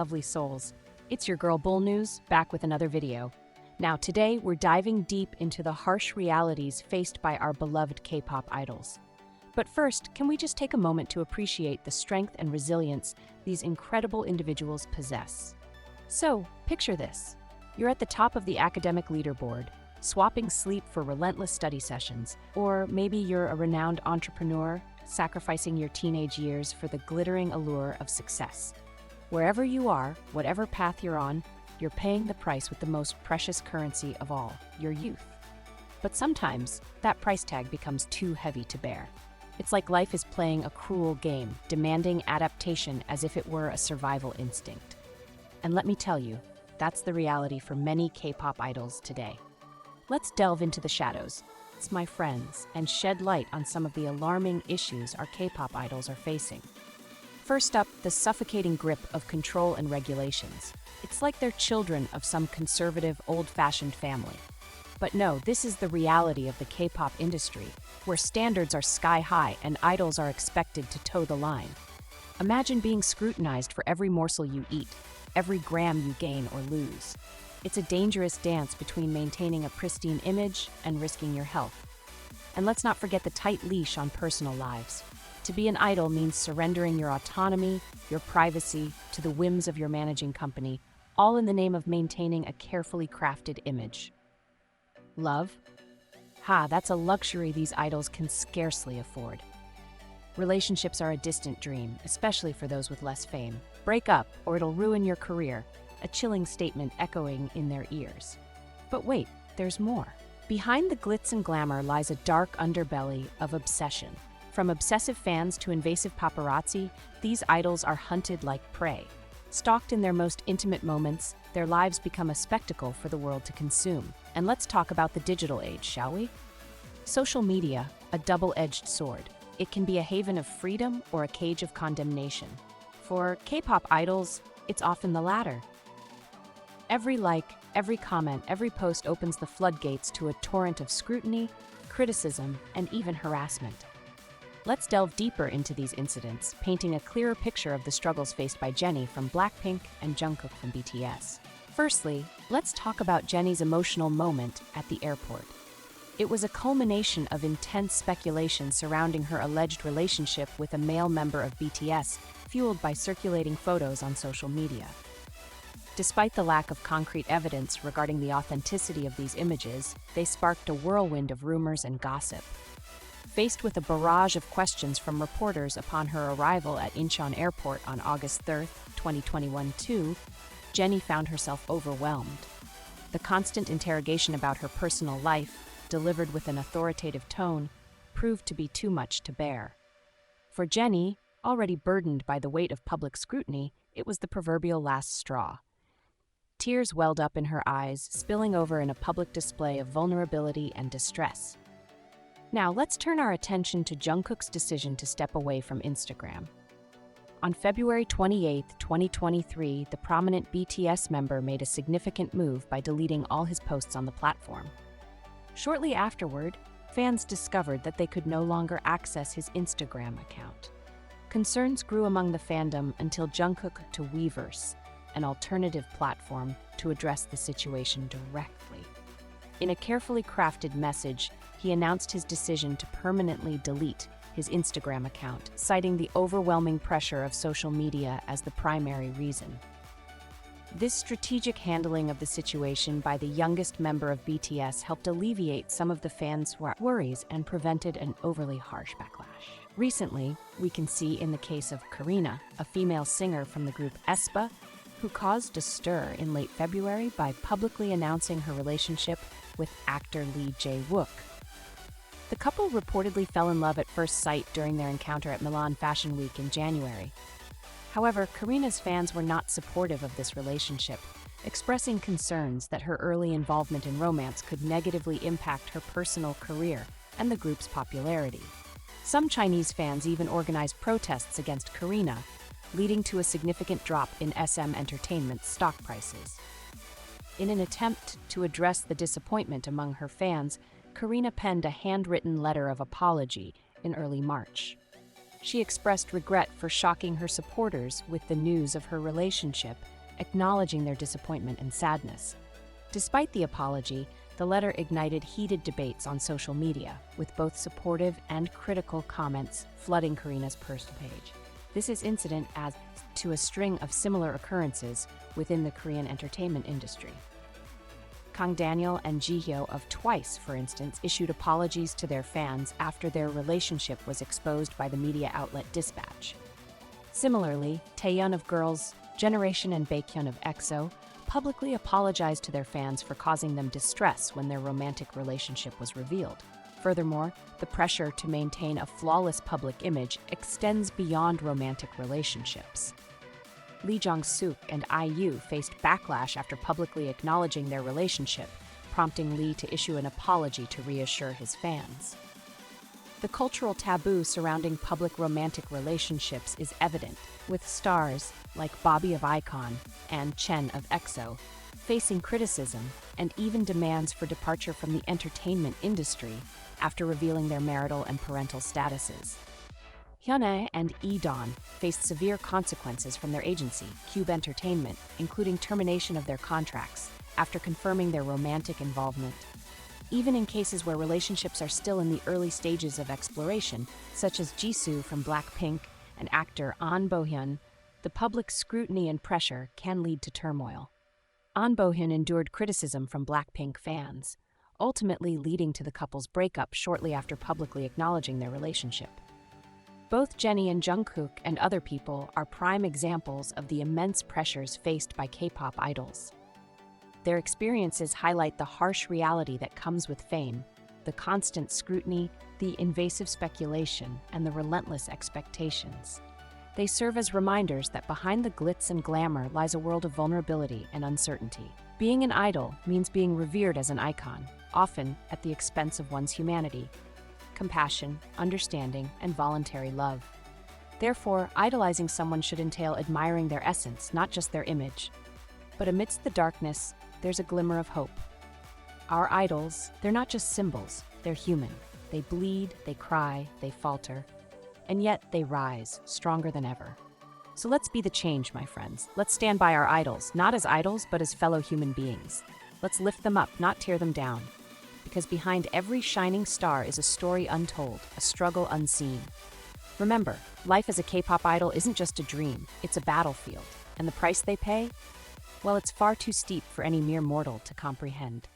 lovely souls. It's your girl Bull News, back with another video. Now today, we're diving deep into the harsh realities faced by our beloved K-pop idols. But first, can we just take a moment to appreciate the strength and resilience these incredible individuals possess? So, picture this. You're at the top of the academic leaderboard, swapping sleep for relentless study sessions. Or maybe you're a renowned entrepreneur, sacrificing your teenage years for the glittering allure of success. Wherever you are, whatever path you're on, you're paying the price with the most precious currency of all, your youth. But sometimes, that price tag becomes too heavy to bear. It's like life is playing a cruel game, demanding adaptation as if it were a survival instinct. And let me tell you, that's the reality for many K-pop idols today. Let's delve into the shadows, my friends, and shed light on some of the alarming issues our K-pop idols are facing. First up, the suffocating grip of control and regulations. It's like they're children of some conservative, old-fashioned family. But no, this is the reality of the K-pop industry, where standards are sky-high and idols are expected to toe the line. Imagine being scrutinized for every morsel you eat, every gram you gain or lose. It's a dangerous dance between maintaining a pristine image and risking your health. And let's not forget the tight leash on personal lives. To be an idol means surrendering your autonomy, your privacy, to the whims of your managing company, all in the name of maintaining a carefully crafted image. Love? That's a luxury these idols can scarcely afford. Relationships are a distant dream, especially for those with less fame. Break up, or it'll ruin your career. A chilling statement echoing in their ears. But wait, there's more. Behind the glitz and glamour lies a dark underbelly of obsession. From obsessive fans to invasive paparazzi, these idols are hunted like prey. Stalked in their most intimate moments, their lives become a spectacle for the world to consume. And let's talk about the digital age, shall we? Social media, a double-edged sword. It can be a haven of freedom or a cage of condemnation. For K-pop idols, it's often the latter. Every like, every comment, every post opens the floodgates to a torrent of scrutiny, criticism, and even harassment. Let's delve deeper into these incidents, painting a clearer picture of the struggles faced by Jennie from BLACKPINK and Jungkook from BTS. Firstly, let's talk about Jennie's emotional moment at the airport. It was a culmination of intense speculation surrounding her alleged relationship with a male member of BTS, fueled by circulating photos on social media. Despite the lack of concrete evidence regarding the authenticity of these images, they sparked a whirlwind of rumors and gossip. Faced with a barrage of questions from reporters upon her arrival at Incheon Airport on August 3, 2021 too, Jennie found herself overwhelmed. The constant interrogation about her personal life, delivered with an authoritative tone, proved to be too much to bear. For Jennie, already burdened by the weight of public scrutiny, it was the proverbial last straw. Tears welled up in her eyes, spilling over in a public display of vulnerability and distress. Now, let's turn our attention to Jungkook's decision to step away from Instagram. On February 28, 2023, the prominent BTS member made a significant move by deleting all his posts on the platform. Shortly afterward, fans discovered that they could no longer access his Instagram account. Concerns grew among the fandom until Jungkook took to Weverse, an alternative platform, to address the situation directly. In a carefully crafted message, he announced his decision to permanently delete his Instagram account, citing the overwhelming pressure of social media as the primary reason. This strategic handling of the situation by the youngest member of BTS helped alleviate some of the fans' worries and prevented an overly harsh backlash. Recently, we can see in the case of Karina, a female singer from the group este, who caused a stir in late February by publicly announcing her relationship with actor Lee Jae-wook. The couple reportedly fell in love at first sight during their encounter at Milan Fashion Week in January. However, Karina's fans were not supportive of this relationship, expressing concerns that her early involvement in romance could negatively impact her personal career and the group's popularity. Some Chinese fans even organized protests against Karina, leading to a significant drop in SM Entertainment's stock prices. In an attempt to address the disappointment among her fans, Karina penned a handwritten letter of apology in early March. She expressed regret for shocking her supporters with the news of her relationship acknowledging their disappointment and sadness. Despite the apology, the letter ignited heated debates on social media, with both supportive and critical comments flooding Karina's personal page. This is incident as to a string of similar occurrences within the Korean entertainment industry. Kang Daniel and Jihyo of Twice, for instance, issued apologies to their fans after their relationship was exposed by the media outlet Dispatch. Similarly, Taeyeon of Girls' Generation and Baekhyun of EXO publicly apologized to their fans for causing them distress when their romantic relationship was revealed. Furthermore, the pressure to maintain a flawless public image extends beyond romantic relationships. Lee Jong-suk and IU faced backlash after publicly acknowledging their relationship, prompting Lee to issue an apology to reassure his fans. The cultural taboo surrounding public romantic relationships is evident, with stars like Bobby of iKON and Chen of EXO facing criticism and even demands for departure from the entertainment industry after revealing their marital and parental statuses. Hyuna and Lee-don faced severe consequences from their agency, Cube Entertainment, including termination of their contracts after confirming their romantic involvement. Even in cases where relationships are still in the early stages of exploration, such as Jisoo from BLACKPINK and actor An Bo-hyun, the public scrutiny and pressure can lead to turmoil. An Bo-hyun endured criticism from BLACKPINK fans, ultimately leading to the couple's breakup shortly after publicly acknowledging their relationship. Both Jennie and Jungkook and other people are prime examples of the immense pressures faced by K-pop idols. Their experiences highlight the harsh reality that comes with fame, the constant scrutiny, the invasive speculation, and the relentless expectations. They serve as reminders that behind the glitz and glamour lies a world of vulnerability and uncertainty. Being an idol means being revered as an icon, often at the expense of one's humanity, compassion, understanding, and voluntary love. Therefore, idolizing someone should entail admiring their essence, not just their image. But amidst the darkness, there's a glimmer of hope. Our idols, they're not just symbols, they're human. They bleed, they cry, they falter, and yet they rise, stronger than ever. So let's be the change, my friends. Let's stand by our idols, not as idols, but as fellow human beings. Let's lift them up, not tear them down. Because behind every shining star is a story untold, a struggle unseen. Remember, life as a K-pop idol isn't just a dream, it's a battlefield. And the price they pay? Well, it's far too steep for any mere mortal to comprehend.